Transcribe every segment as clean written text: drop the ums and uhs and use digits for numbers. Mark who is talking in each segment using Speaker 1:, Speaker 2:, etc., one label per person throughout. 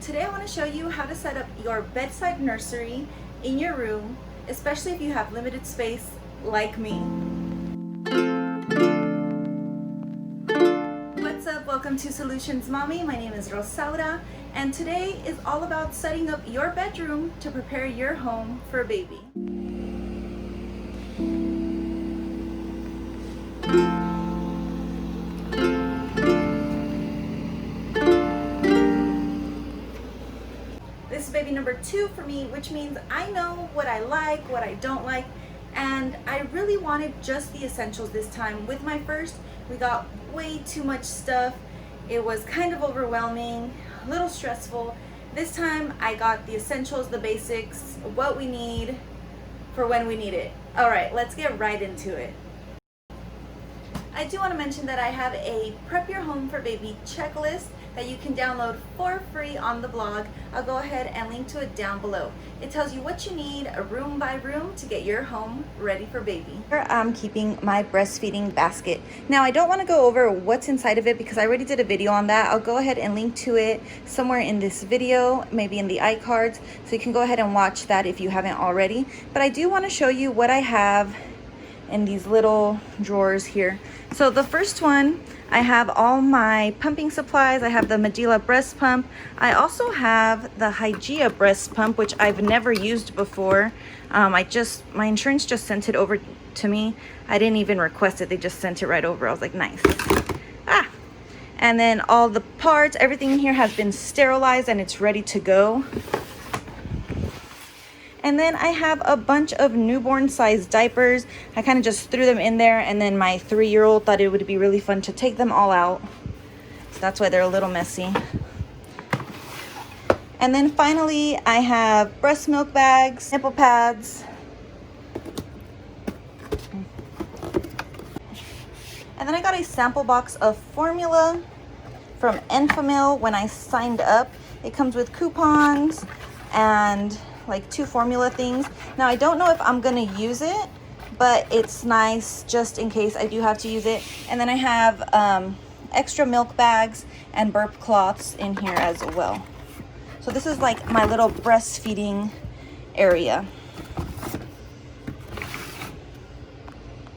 Speaker 1: Today I want to show you how to set up your bedside nursery in your room, especially if you have limited space like me. What's up? Welcome to Solutions Mommy. My name is Rosaura, and today is all about setting up your bedroom to prepare your home for a baby. This is baby number 2 for me, which means I know what I like, what I don't like, and I really wanted just the essentials this time. With my first, we got way too much stuff. It was kind of overwhelming, a little stressful. This time I got the essentials, the basics, what we need for when we need it. All right, let's get right into it. I do want to mention that I have a Prep Your Home for Baby checklist that you can download for free on the blog. I'll go ahead and link to it down below. It tells you what you need room by room to get your home ready for baby. Here I'm keeping my breastfeeding basket. Now I don't want to go over what's inside of it because I already did a video on that. I'll go ahead and link to it somewhere in this video, maybe in the iCards, so you can go ahead and watch that if you haven't already. But I do want to show you what I have in these little drawers here. So the first one, I have all my pumping supplies. I have the Medela breast pump. I also have the Hygieia breast pump, which I've never used before. My insurance just sent it over to me. I didn't even request it. They just sent it right over. I was like, nice. And then all the parts, everything in here has been sterilized and it's ready to go. And then I have a bunch of newborn sized diapers. I kind of just threw them in there, and then my 3-year-old thought it would be really fun to take them all out. So that's why they're a little messy. And then finally, I have breast milk bags, nipple pads. And then I got a sample box of formula from Enfamil when I signed up. It comes with coupons and like 2 formula things. Now I don't know if I'm gonna use it, but it's nice just in case I do have to use it. And then I have extra milk bags and burp cloths in here as well. So this is like my little breastfeeding area.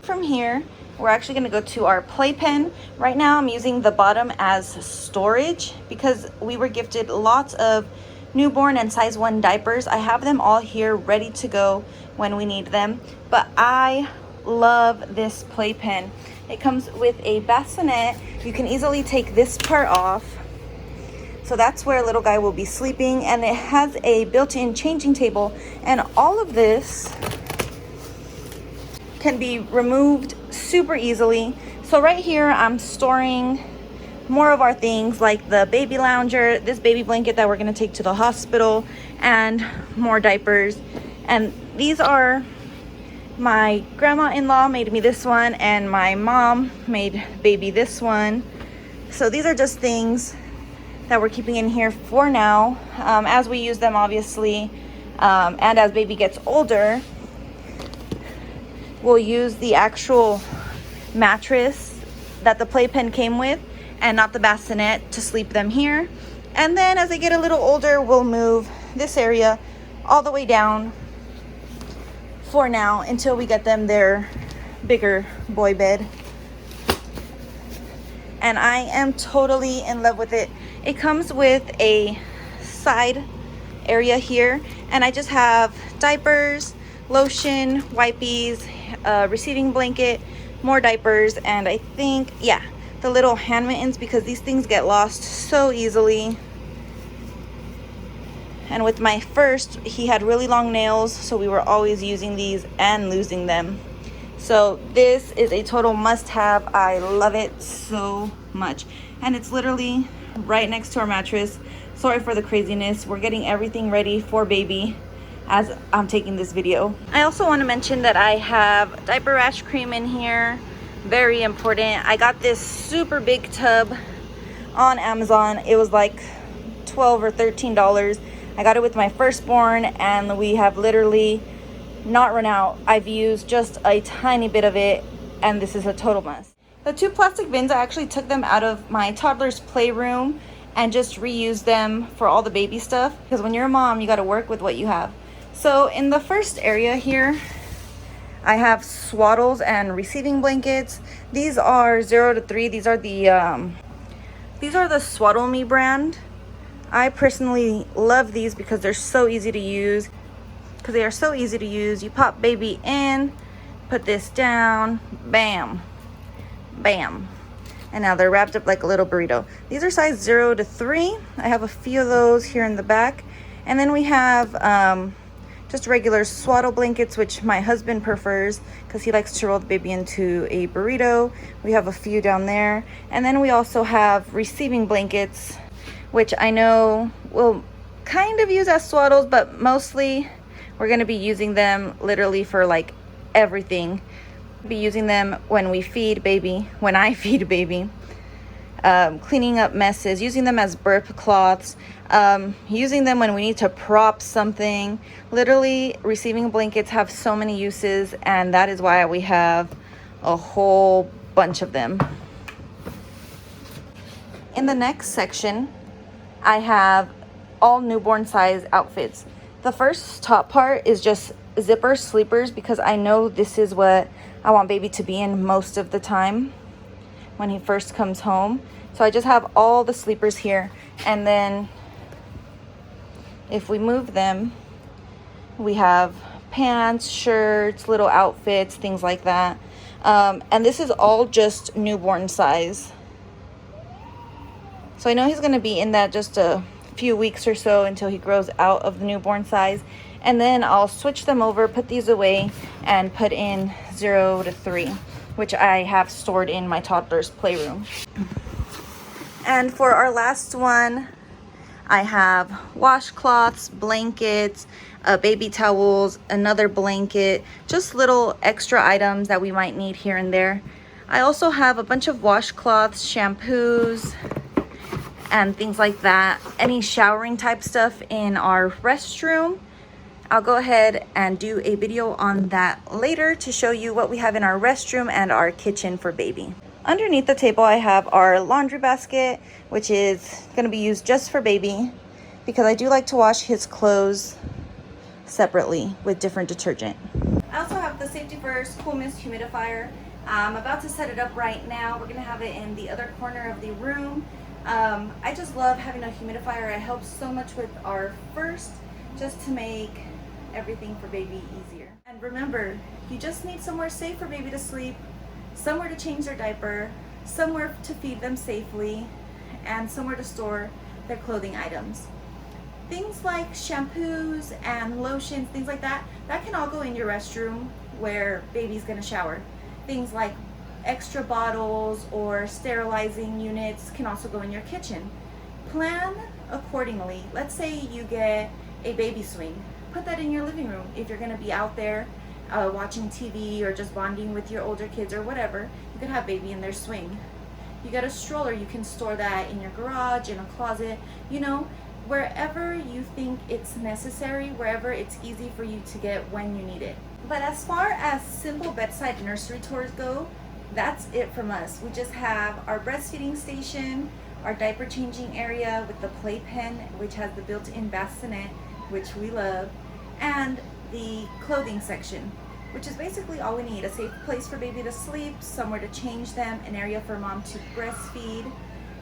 Speaker 1: From here, we're actually gonna go to our playpen. Right now I'm using the bottom as storage because we were gifted lots of newborn and size 1 diapers. I have them all here ready to go when we need them. But I love this playpen. It comes with a bassinet. You can easily take this part off. So that's where little guy will be sleeping. And it has a built-in changing table. And all of this can be removed super easily. So right here I'm storing more of our things like the baby lounger, this baby blanket that we're going to take to the hospital, and more diapers. And these are, my grandma-in-law made me this one and my mom made baby this one. So these are just things that we're keeping in here for now, as we use them obviously, and as baby gets older we'll use the actual mattress that the playpen came with and not the bassinet to sleep them here. And then as they get a little older, we'll move this area all the way down for now until we get them their bigger boy bed. And I am totally in love with it. It comes with a side area here, and I just have diapers, lotion, wipes, receiving blanket, more diapers, and I think, yeah, the little hand mittens because these things get lost so easily. And with my first, he had really long nails, so we were always using these and losing them. So this is a total must-have. I love it so much. And it's literally right next to our mattress. Sorry for the craziness. We're getting everything ready for baby as I'm taking this video. I also want to mention that I have diaper rash cream in here. Very important. I got this super big tub on Amazon. It was like $12 or $13. I got it with my firstborn and we have literally not run out. I've used just a tiny bit of it and this is a total must. The 2 plastic bins, I actually took them out of my toddler's playroom and just reuse them for all the baby stuff, because when you're a mom, you got to work with what you have. So in the first area here, I have swaddles and receiving blankets. These are 0 to 3. These are the Swaddle Me brand. I personally love these because they're so easy to use. You pop baby in, put this down, bam, bam. And now they're wrapped up like a little burrito. These are size 0 to 3. I have a few of those here in the back. And then we have just regular swaddle blankets, which my husband prefers because he likes to roll the baby into a burrito. We have a few down there. And then we also have receiving blankets, which I know we'll kind of use as swaddles, but mostly we're going to be using them literally for like everything. We'll be using them when we feed baby, when I feed baby, cleaning up messes, using them as burp cloths, using them when we need to prop something. Literally, receiving blankets have so many uses, and that is why we have a whole bunch of them. In the next section, I have all newborn size outfits. The first top part is just zipper sleepers because I know this is what I want baby to be in most of the time when he first comes home. So I just have all the sleepers here, and then if we move them, we have pants, shirts, little outfits, things like that. And this is all just newborn size. So I know he's gonna be in that just a few weeks or so until he grows out of the newborn size. And then I'll switch them over, put these away, and put in 0 to 3, which I have stored in my toddler's playroom. And for our last one, I have washcloths, blankets, baby towels, another blanket, just little extra items that we might need here and there. I also have a bunch of washcloths, shampoos, and things like that. Any showering type stuff in our restroom. I'll go ahead and do a video on that later to show you what we have in our restroom and our kitchen for baby. Underneath the table, I have our laundry basket, which is going to be used just for baby because I do like to wash his clothes separately with different detergent. I also have the Safety First Cool Mist humidifier. I'm about to set it up right now. We're going to have it in the other corner of the room. I just love having a humidifier. It helps so much with our first, just to make everything for baby easier. And remember, you just need somewhere safe for baby to sleep, somewhere to change their diaper, somewhere to feed them safely, and somewhere to store their clothing items. Things like shampoos and lotions, things like that, that can all go in your restroom where baby's gonna shower. Things like extra bottles or sterilizing units can also go in your kitchen. Plan accordingly. Let's say you get a baby swing. Put that in your living room. If you're gonna be out there watching TV or just bonding with your older kids or whatever, you could have baby in their swing. You got a stroller, you can store that in your garage, in a closet, you know, wherever you think it's necessary, wherever it's easy for you to get when you need it. But as far as simple bedside nursery tours go, that's it from us. We just have our breastfeeding station, our diaper changing area with the Playpen, which has the built-in bassinet, which we love, and the clothing section, which is basically all we need. A safe place for baby to sleep, somewhere to change them, an area for mom to breastfeed,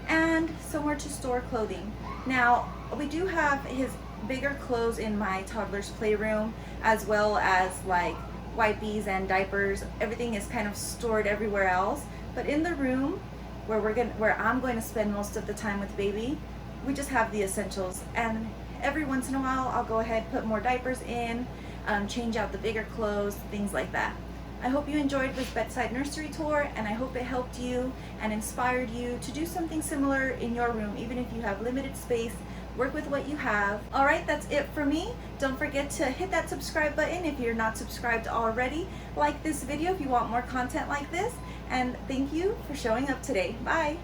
Speaker 1: and somewhere to store clothing. Now, we do have his bigger clothes in my toddler's playroom, as well as like wipes and diapers. Everything is kind of stored everywhere else, but in the room where I'm going to spend most of the time with baby, we just have the essentials. And every once in a while, I'll go ahead, put more diapers in, change out the bigger clothes, things like that. I hope you enjoyed this bedside nursery tour, and I hope it helped you and inspired you to do something similar in your room. Even if you have limited space, work with what you have. All right, that's it for me. Don't forget to hit that subscribe button if you're not subscribed already. Like this video if you want more content like this, and thank you for showing up today. Bye.